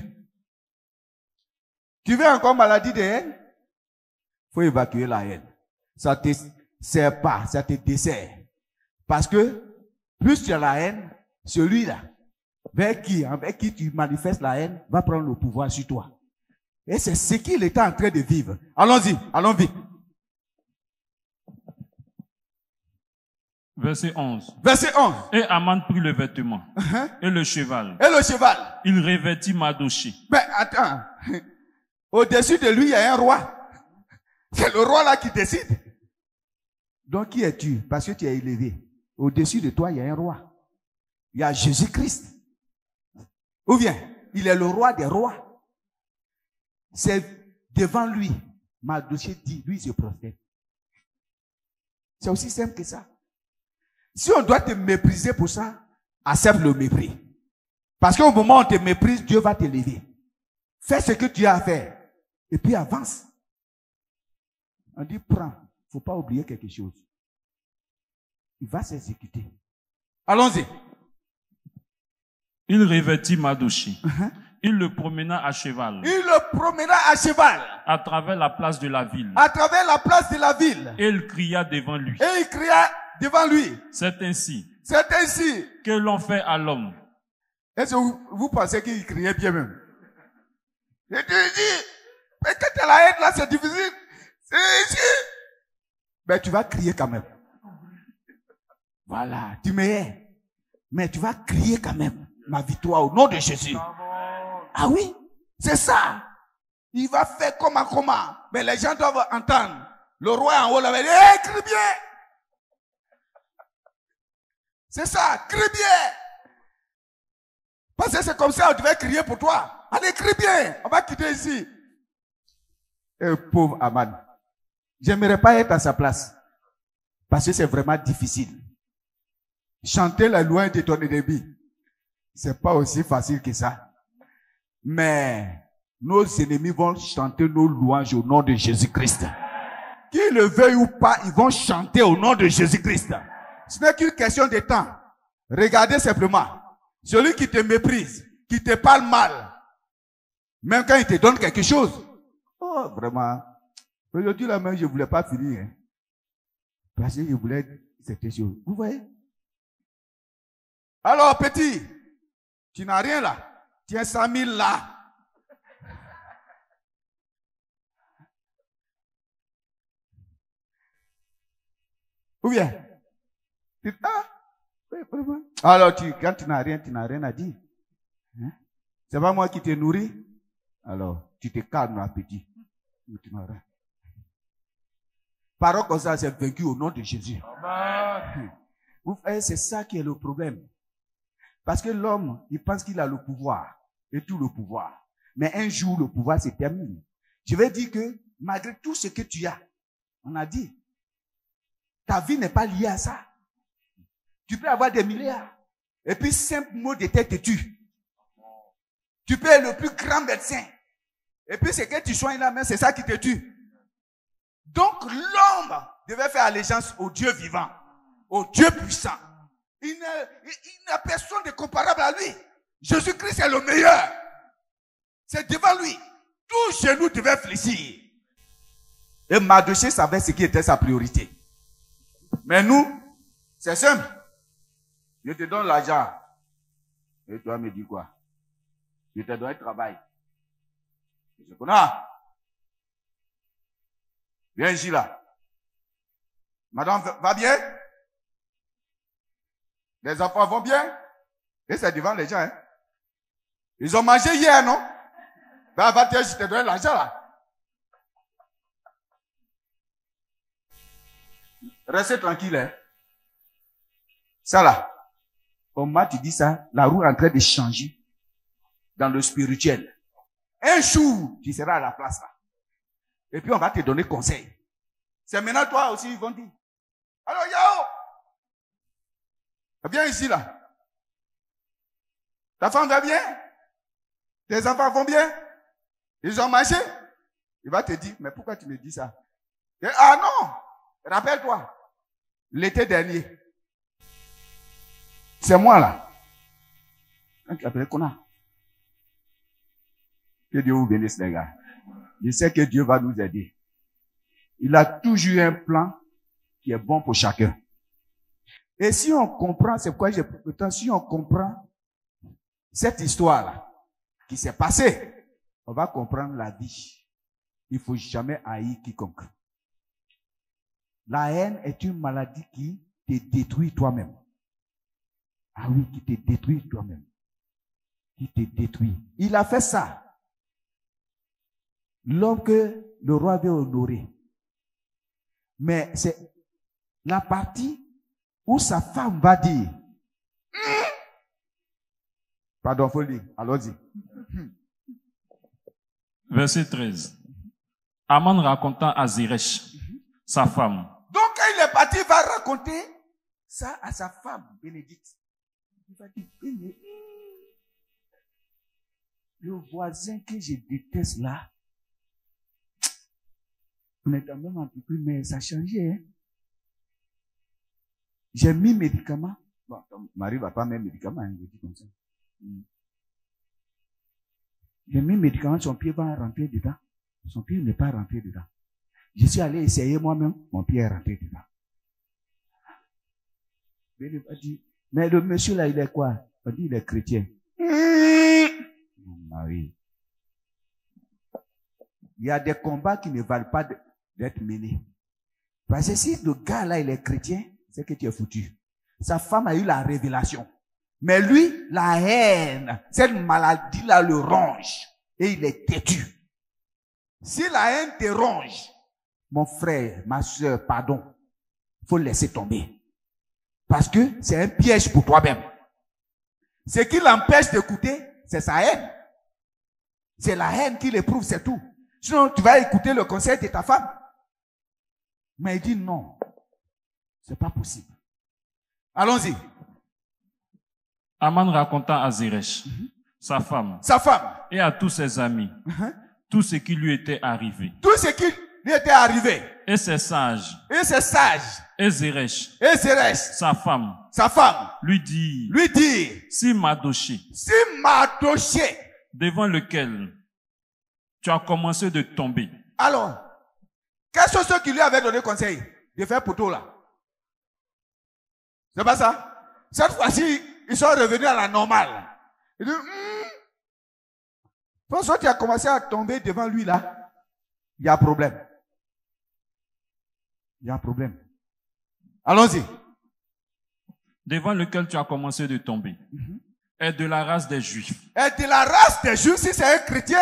Tu veux encore maladie de haine? Il faut évacuer la haine. Ça ne te sert pas, ça te dessert. Parce que plus tu as la haine, celui-là, avec qui tu manifestes la haine, va prendre le pouvoir sur toi. Et c'est ce qu'il était en train de vivre. Allons-y, allons vite. Verset 11. Verset 11. Et Aman prit le vêtement et le cheval. Et le cheval. Il revêtit Mardochée. Mais attends. Au-dessus de lui, il y a un roi. C'est le roi là qui décide. Donc qui es-tu? Parce que tu es élevé. Au-dessus de toi, il y a un roi. Il y a Jésus-Christ. Ou bien, il est le roi des rois. C'est devant lui. Mardochée dit, lui se prosterne. C'est aussi simple que ça. Si on doit te mépriser pour ça, accepte le mépris. Parce qu'au moment où on te méprise, Dieu va t'élever. Fais ce que tu as à faire. Et puis avance. On dit, prends. Il ne faut pas oublier quelque chose. Il va s'exécuter. Allons-y. Il revêtit Mardochée. Il le promena à cheval. Il le promena à cheval. À travers la place de la ville. À travers la place de la ville. Et il cria devant lui. Et il cria devant lui. C'est ainsi. C'est ainsi. Que l'on fait à l'homme. Est-ce que vous pensez qu'il criait bien même? Je te dis, mais quand tu as la haine là, c'est difficile. C'est ici. Mais tu vas crier quand même. Voilà, tu me hais. Mais tu vas crier quand même ma victoire au nom de Jésus. Ah oui, c'est ça. Il va faire comment. Mais les gens doivent entendre. Le roi en haut là, crie bien. C'est ça, crie bien. Parce que c'est comme ça, on devait crier pour toi. Allez, crie bien. On va quitter ici. Pauvre Aman. J'aimerais pas être à sa place. Parce que c'est vraiment difficile. Chanter la louange de ton ennemi, c'est pas aussi facile que ça. Mais nos ennemis vont chanter nos louanges au nom de Jésus-Christ. Qu'ils le veuillent ou pas, ils vont chanter au nom de Jésus-Christ. Ce n'est qu'une question de temps. Regardez simplement. Celui qui te méprise, qui te parle mal, Même quand il te donne quelque chose. Oh, vraiment. Aujourd'hui, là même, je ne voulais pas finir. Hein. Parce que je voulais cette chose. Vous voyez? Alors, petit, tu n'as rien là. Tiens 100 000 là. Ou bien? Ah, oui, vraiment. Alors, quand tu n'as rien à dire. Hein? C'est pas moi qui te nourris. Alors, tu te calmes, là, petit. Tu n'as rien. Parole comme ça, c'est vaincu au nom de Jésus. Vous voyez, c'est ça qui est le problème. Parce que l'homme, il pense qu'il a le pouvoir. Et tout le pouvoir. Mais un jour, le pouvoir se termine. Je vais dire que, malgré tout ce que tu as, on a dit, ta vie n'est pas liée à ça. Tu peux avoir des milliards. Et puis, simple mot de tête te tue. Tu peux être le plus grand médecin. Et puis, ce que tu soignes là même, c'est ça qui te tue. Donc, l'homme devait faire allégeance au Dieu vivant, au Dieu puissant. Il n'a personne de comparable à lui. Jésus-Christ est le meilleur. C'est devant lui. Tout genou devait fléchir. Et Mardochée savait ce qui était sa priorité. Mais nous, c'est simple. Je te donne l'argent. Et toi me dis quoi? Je te donne le travail. Je connais. Viens ici là. Madame, va bien? Les enfants vont bien? Et c'est devant les gens, hein? Ils ont mangé hier, non? Ben, va te, je te donne l'argent là. Restez tranquille, hein? Ça là. Comment tu dis ça? La roue est en train de changer dans le spirituel. Un jour, tu seras à la place là. Et puis on va te donner conseil. C'est maintenant toi aussi, ils vont dire. Alors, Yao! Viens ici là. Ta femme va bien? Tes enfants vont bien? Ils ont mangé? Il va te dire, mais pourquoi tu me dis ça? Et, ah non! Rappelle-toi. L'été dernier. C'est moi là. Quand tu appelles Kona. Que Dieu vous bénisse les gars. Je sais que Dieu va nous aider. Il a toujours un plan qui est bon pour chacun. Et si on comprend, c'est pourquoi j'ai pourtant, si on comprend cette histoire-là qui s'est passée, on va comprendre la vie. Il faut jamais haïr quiconque. La haine est une maladie qui te détruit toi-même. Ah oui, qui te détruit toi-même. Qui te détruit. Il a fait ça. L'homme que le roi veut honorer. Mais c'est la partie où sa femme va dire. Pardon, faut le dire. Allons-y. Verset 13. Aman raconta à Zeresh, sa femme. Donc quand il est parti, il va raconter ça à sa femme, Bénédicte. Il va dire, le voisin que je déteste là, on est quand même un peu plus, mais ça a changé. Hein? J'ai mis médicaments. Bon, Marie va pas mettre médicaments, hein, je dis comme ça. J'ai mis médicaments, son pied va rentrer dedans. Son pied n'est pas rentré dedans. Je suis allé essayer moi-même, mon pied est rentré dedans. Mais le monsieur là, il est quoi? On dit il est chrétien. Marie. Il y a des combats qui ne valent pas d'être menés. Parce que si le gars là, il est chrétien, c'est que tu es foutu. Sa femme a eu la révélation. Mais lui, la haine, cette maladie-là le ronge. Et il est têtu. Si la haine te ronge, mon frère, ma soeur, pardon, il faut laisser tomber. Parce que c'est un piège pour toi-même. Ce qui l'empêche d'écouter, c'est sa haine. C'est la haine qui l'éprouve, c'est tout. Sinon, tu vas écouter le conseil de ta femme. Mais il dit non. C'est pas possible. Allons-y. Aman raconta à Zeresh, sa femme, et à tous ses amis, tout ce qui lui était arrivé. Tout ce qui lui était arrivé. Et ses sages. Et Zeresh, sa femme, lui dit, si Mardochée, devant lequel tu as commencé de tomber. Alors, quels sont ceux qui lui avaient donné conseil de faire poteau là? C'est pas ça? Cette fois-ci, ils sont revenus à la normale. Il dit, quand tu as commencé à tomber devant lui là, il y a un problème. Il y a un problème. Allons-y. Devant lequel tu as commencé de tomber est de la race des Juifs. Est de la race des Juifs, si c'est un chrétien.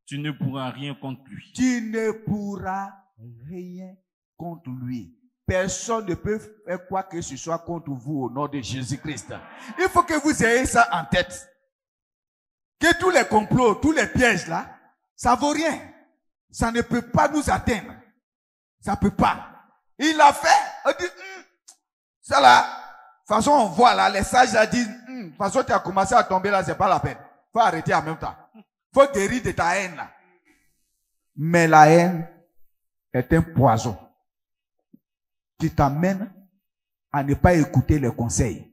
Tu ne pourras rien contre lui. Tu ne pourras rien contre lui. Personne ne peut faire quoi que ce soit contre vous au nom de Jésus-Christ. Il faut que vous ayez ça en tête. Que tous les complots, tous les pièges là, ça vaut rien. Ça ne peut pas nous atteindre. Ça peut pas. Il l'a fait. On dit, ça là, de toute façon on voit là, les sages là disent, de toute façon tu as commencé à tomber là, c'est pas la peine. Faut arrêter en même temps. Faut guérir de ta haine là. Mais la haine est un poison qui t'amène à ne pas écouter les conseils.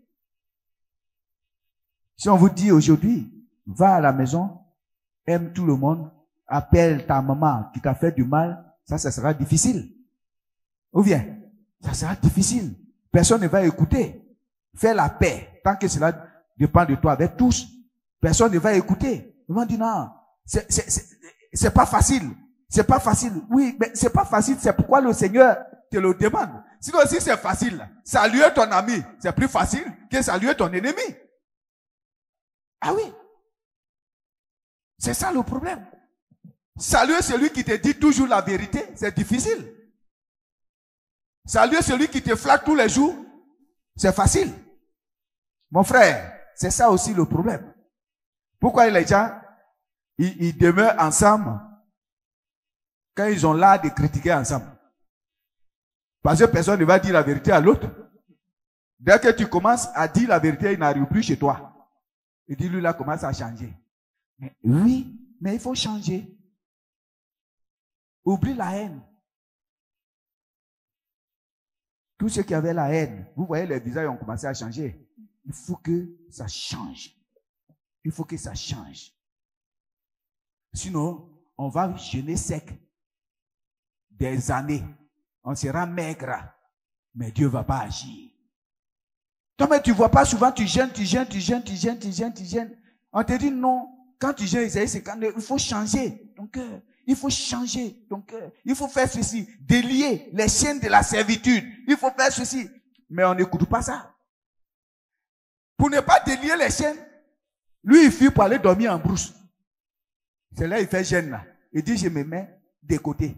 Si on vous dit aujourd'hui, va à la maison, aime tout le monde, appelle ta maman qui t'a fait du mal, ça sera difficile. Ou bien, ça sera difficile. Personne ne va écouter. Fais la paix. Tant que cela dépend de toi avec tous, personne ne va écouter. Ils vont dire non, c'est pas facile. C'est pas facile. Oui, mais c'est pas facile. C'est pourquoi le Seigneur te le demande. Sinon, si c'est facile, saluer ton ami, c'est plus facile que saluer ton ennemi. Ah oui. C'est ça le problème. Saluer celui qui te dit toujours la vérité, c'est difficile. Saluer celui qui te flatte tous les jours, c'est facile. Mon frère, c'est ça aussi le problème. Pourquoi les gens, ils demeurent ensemble quand ils ont l'art de critiquer ensemble? Parce que personne ne va dire la vérité à l'autre. Dès que tu commences à dire la vérité, il n'arrive plus chez toi. Il dit, lui là commence à changer. Mais oui, mais il faut changer. Oublie la haine. Tous ceux qui avaient la haine, vous voyez les visages ont commencé à changer. Il faut que ça change. Il faut que ça change. Sinon, on va jeûner sec des années. On sera maigre. Mais Dieu ne va pas agir. Toi, mais tu ne vois pas souvent, tu gênes. On te dit non. Quand tu gênes, il faut changer ton cœur. Il faut changer ton cœur. Il faut faire ceci. Délier les chaînes de la servitude. Il faut faire ceci. Mais on n'écoute pas ça. Pour ne pas délier les chaînes, lui, il fuit pour aller dormir en brousse. C'est là il fait gêne là. Il dit, je me mets de côté.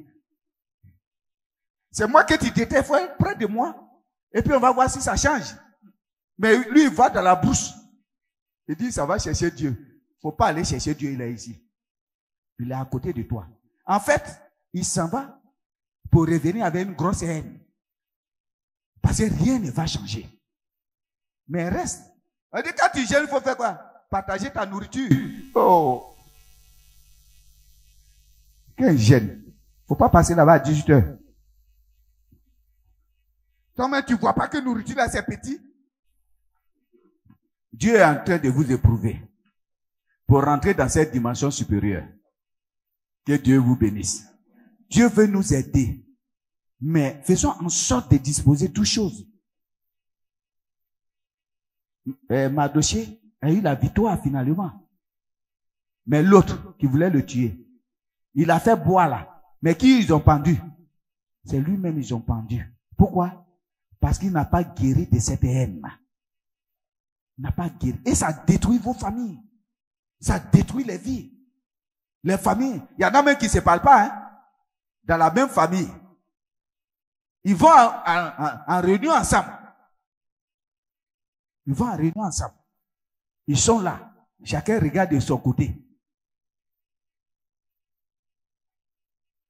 C'est moi que tu détestes, faut être près de moi. Et puis on va voir si ça change. Mais lui, il va dans la brousse. Il dit, ça va chercher Dieu. Il ne faut pas aller chercher Dieu, il est ici. Il est à côté de toi. En fait, il s'en va pour revenir avec une grosse haine. Parce que rien ne va changer. Mais reste. On dit, quand tu gênes, il faut faire quoi? Partager ta nourriture. Oh! Quel gêne. Il ne faut pas passer là-bas à 18 heures. Toi-même, tu ne vois pas que nourriture là, c'est petit? Dieu est en train de vous éprouver pour rentrer dans cette dimension supérieure. Que Dieu vous bénisse. Dieu veut nous aider. Mais faisons en sorte de disposer toutes choses. Mardochée a eu la victoire finalement. Mais l'autre qui voulait le tuer, il a fait boire là. Mais qui ils ont pendu? C'est lui-même ils ont pendu. Pourquoi? Parce qu'il n'a pas guéri de cette haine. Il n'a pas guéri. Et ça détruit vos familles. Ça détruit les vies. Les familles. Il y en a même qui ne se parlent pas. Hein? Dans la même famille. Ils vont en réunion ensemble. Ils vont en réunion ensemble. Ils sont là. Chacun regarde de son côté.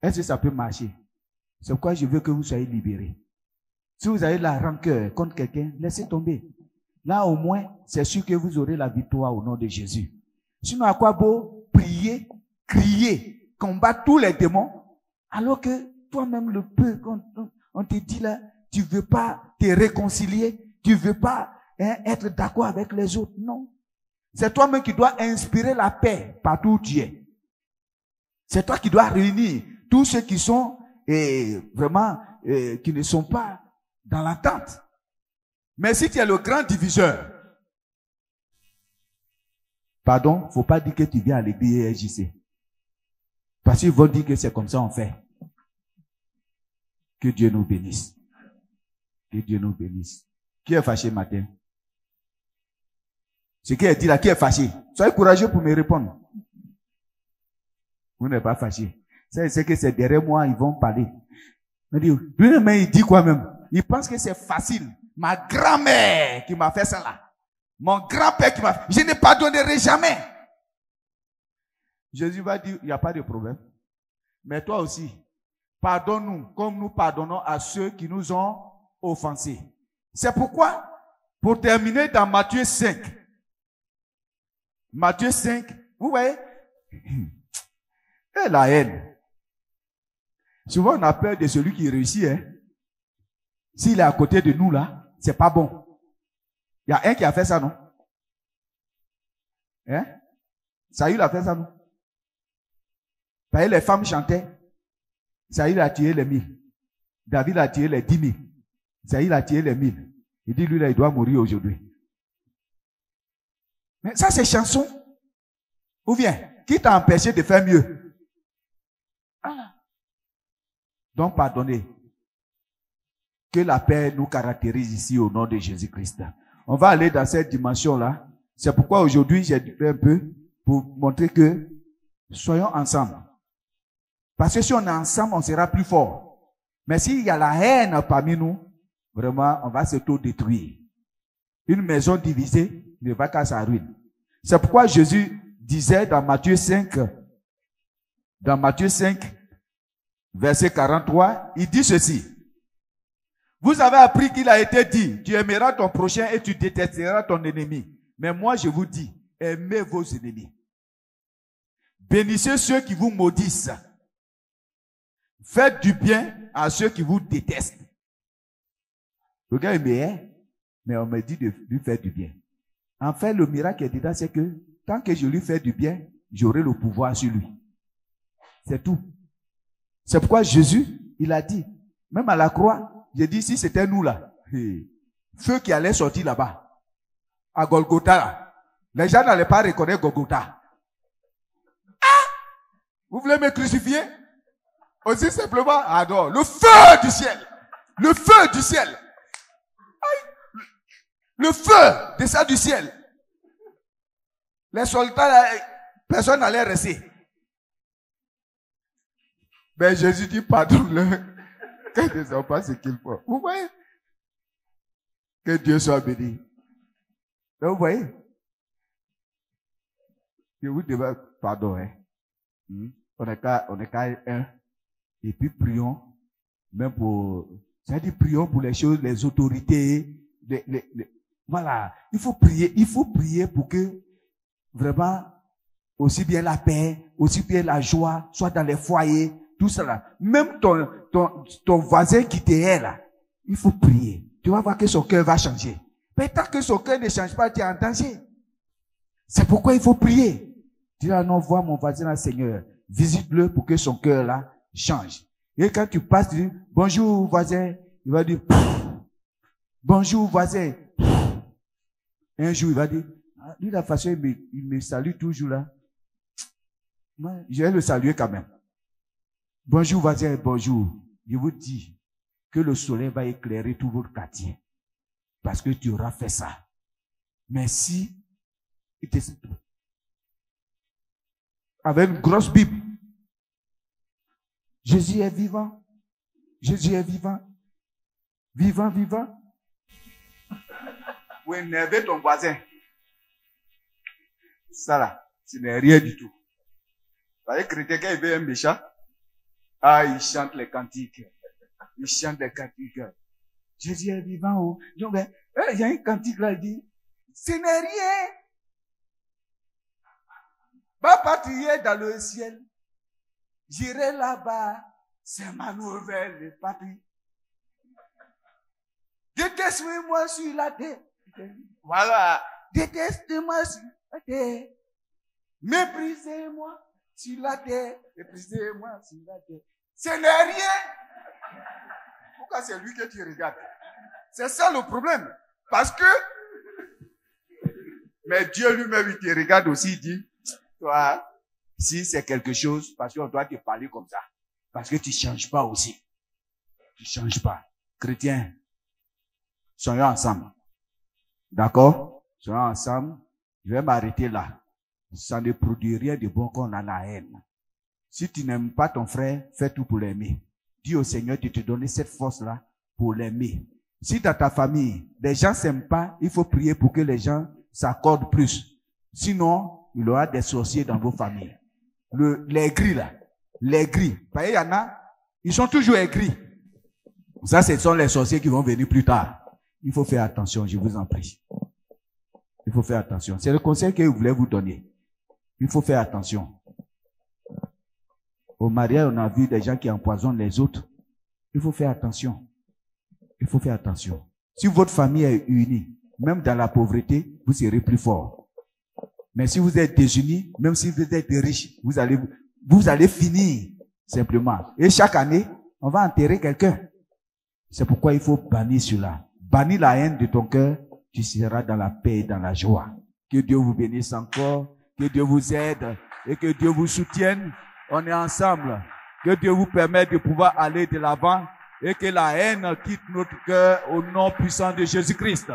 Est-ce que ça peut marcher? C'est pourquoi je veux que vous soyez libérés. Si vous avez la rancœur contre quelqu'un, laissez tomber. Là, au moins, c'est sûr que vous aurez la victoire au nom de Jésus. Sinon, à quoi beau prier, crier, combattre tous les démons, alors que toi-même, le peu, on te dit là, tu veux pas te réconcilier, tu veux pas être d'accord avec les autres. Non. C'est toi-même qui dois inspirer la paix partout où tu es. C'est toi qui dois réunir tous ceux qui sont vraiment, qui ne sont pas dans l'attente. Mais si tu es le grand diviseur, pardon, faut pas dire que tu viens à l'église EJC. Parce qu'ils vont dire que c'est comme ça on fait. Que Dieu nous bénisse. Que Dieu nous bénisse. Qui est fâché matin? Ce qui est dit là, qui est fâché? Soyez courageux pour me répondre. Vous n'êtes pas fâché. C'est que c'est derrière moi, ils vont parler. Lui-même, il dit quoi même? Il pense que c'est facile. Ma grand-mère qui m'a fait ça là. Mon grand-père qui m'a fait. Je ne pardonnerai jamais. Jésus va dire, il n'y a pas de problème. Mais toi aussi, pardonne-nous comme nous pardonnons à ceux qui nous ont offensés. C'est pourquoi, pour terminer dans Matthieu 5. Matthieu 5, vous voyez? Et la haine. Souvent, on a peur de celui qui réussit. Hein? S'il est à côté de nous, là, c'est pas bon. Il y a un qui a fait ça, non? Hein? Saül a fait ça, non? Parce que les femmes chantaient. Saül a tué les 1000. David a tué les 10 000. Saül a tué les 1000. Il dit, lui, là, il doit mourir aujourd'hui. Mais ça, c'est chanson. Ou bien, qui t'a empêché de faire mieux? Ah. Donc, pardonnez. Que la paix nous caractérise ici au nom de Jésus-Christ. On va aller dans cette dimension-là. C'est pourquoi aujourd'hui, j'ai fait un peu pour montrer que soyons ensemble. Parce que si on est ensemble, on sera plus fort. Mais s'il y a la haine parmi nous, vraiment, on va s'auto-détruire. Une maison divisée ne va qu'à sa ruine. C'est pourquoi Jésus disait dans Matthieu 5, verset 43, il dit ceci. Vous avez appris qu'il a été dit, tu aimeras ton prochain et tu détesteras ton ennemi. Mais moi, je vous dis, aimez vos ennemis. Bénissez ceux qui vous maudissent. Faites du bien à ceux qui vous détestent. Le gars est meilleur, mais on me dit de lui faire du bien. En fait, le miracle est dedans, c'est que tant que je lui fais du bien, j'aurai le pouvoir sur lui. C'est tout. C'est pourquoi Jésus, il a dit, même à la croix, j'ai dit, si c'était nous là, feu qui allait sortir là-bas, à Golgotha, là, les gens n'allaient pas reconnaître Golgotha. Ah! Vous voulez me crucifier? Aussi simplement, ah non, le feu du ciel. Le feu du ciel. Aïe. Le feu descend du ciel. Les soldats, là, personne n'allait rester. Mais Jésus dit, pardonne-le. Qu'ils ne sont pas ce qu'il faut. Vous voyez? Que Dieu soit béni. Donc, vous voyez? Je vous demande pardon. Hein? On est qu'à un. Et puis prions. Même pour. C'est-à-dire prions pour les choses, les autorités. Voilà. Il faut prier pour que vraiment, aussi bien la paix, aussi bien la joie, soit dans les foyers. Tout cela. Même ton voisin qui t'est là, il faut prier. Tu vas voir que son cœur va changer. Mais tant que son cœur ne change pas, tu es en danger. C'est pourquoi il faut prier. Tu vas non voir mon voisin là, Seigneur. Visite-le pour que son cœur là change. Et quand tu passes, tu dis, bonjour voisin. Il va dire, bonjour voisin. Un jour, il va dire, lui la façon, il me salue toujours là. Moi, je vais le saluer quand même. Bonjour voisin, bonjour. Je vous dis que le soleil va éclairer tout votre quartier. Parce que tu auras fait ça. Mais si, avec une grosse Bible, Jésus est vivant. Jésus est vivant. Vivant, vivant. Vous énervez ton voisin. Ça là, ce n'est rien du tout. Vous voyez, chrétien, quand il veut un méchant, ah, il chante les cantiques. Il chante les cantiques. Jésus est vivant. Oh. Donc, il y a un cantique là, il dit, ce n'est rien. Va patrouiller dans le ciel. J'irai là-bas. C'est ma nouvelle patrie. Déteste-moi sur la terre. Voilà. Déteste-moi sur la terre. Méprisez-moi sur la terre, méprisez-moi sur la terre. Ce n'est rien. Pourquoi c'est lui que tu regardes? C'est ça le problème. Parce que, mais Dieu lui-même, il te regarde aussi, il dit, toi, si c'est quelque chose, parce qu'on doit te parler comme ça. Parce que tu changes pas aussi. Tu changes pas. Chrétiens, soyons ensemble. D'accord? Soyons ensemble. Je vais m'arrêter là. Ça ne produit rien de bon qu'on a la haine. Si tu n'aimes pas ton frère, fais tout pour l'aimer. Dis au Seigneur de te donner cette force-là pour l'aimer. Si dans ta famille, les gens s'aiment pas, il faut prier pour que les gens s'accordent plus. Sinon, il y aura des sorciers dans vos familles. Les gris là, les gris. Parce qu'il y en a, ils sont toujours aigris. Ça, ce sont les sorciers qui vont venir plus tard. Il faut faire attention, je vous en prie. Il faut faire attention. C'est le conseil que je voulais vous donner. Il faut faire attention. Au mariage, on a vu des gens qui empoisonnent les autres. Il faut faire attention. Il faut faire attention. Si votre famille est unie, même dans la pauvreté, vous serez plus fort. Mais si vous êtes désunis, même si vous êtes riches, vous allez finir simplement. Et chaque année, on va enterrer quelqu'un. C'est pourquoi il faut bannir cela. Bannis la haine de ton cœur, tu seras dans la paix et dans la joie. Que Dieu vous bénisse encore, que Dieu vous aide et que Dieu vous soutienne. On est ensemble. Que Dieu vous permette de pouvoir aller de l'avant et que la haine quitte notre cœur au nom puissant de Jésus-Christ.